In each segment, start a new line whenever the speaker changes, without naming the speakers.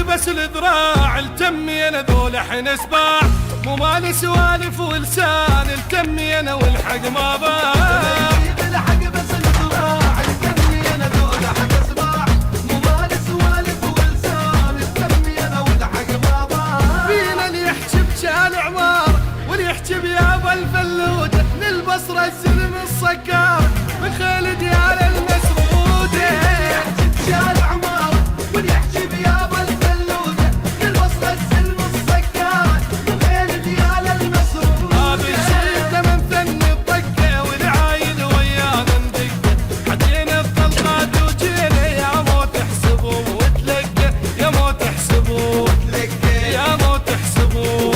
بس الذراع التمي انا ذول حين سباع، مو مالي سوالف ولسان التمي انا والحق ما باع.
الحق بس الذراع التمي انا ذول حق سباع، مو مالي سوالف ولسان التمي انا والحق ما باع.
فينا اللي يحكي بشان عمار واللي يحكي بيابا الفلوده، من البصره الزلم الصكار من خالد يا المسروده.
يحكي بشان عمار واللي يحكي بيابا الفلوده، من البصره الزلم الصكار من خالد يا المسروده.
هذا الشيء من فن الطقه والعايل ويانا ندقه، حدينا الطلقات وجينا يا مو تحسبوا وتلقى، يا مو تحسبوا يا مو تحسبوا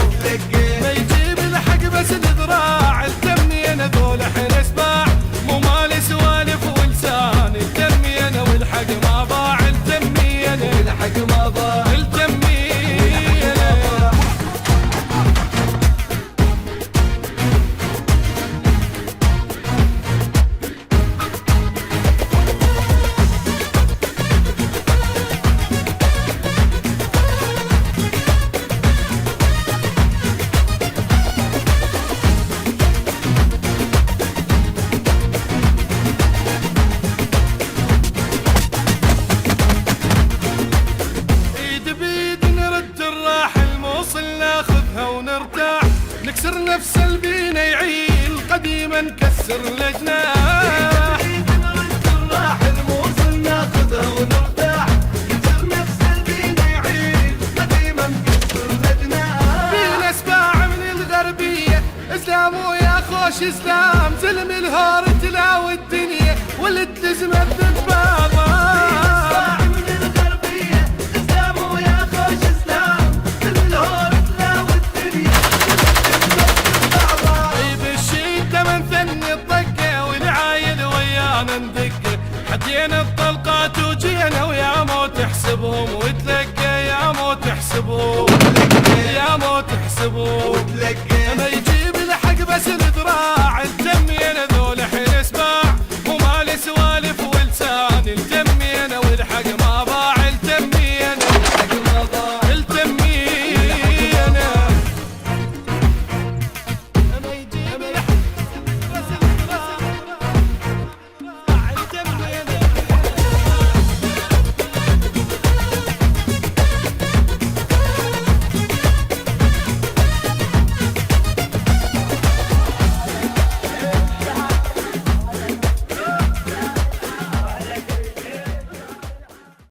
ما يجيب الحق بس الذراع التمي انا ذول حين اسباع، مو مالي سوالف ولسان التمي انا والحق ما باع. التمي انا
والحق ما باع.
التمي انا ونرتاح، نكسر نفس البينا يعيل قديما نكسر الجناح.
نرد الراح الموصل ناخذها ونرتاح، نكسر نفس البينا يعيل قديما نكسر الجناح.
فينا سباع من الغربيه اسلام ويا خوش اسلام، زلم الهور تلاوي الدنيا واللي تلزم الذبابه. حدينا الطلقات وجينا ويا مو تحسبهم وتلقى، يا مو تحسبوا يا مو تحسبوا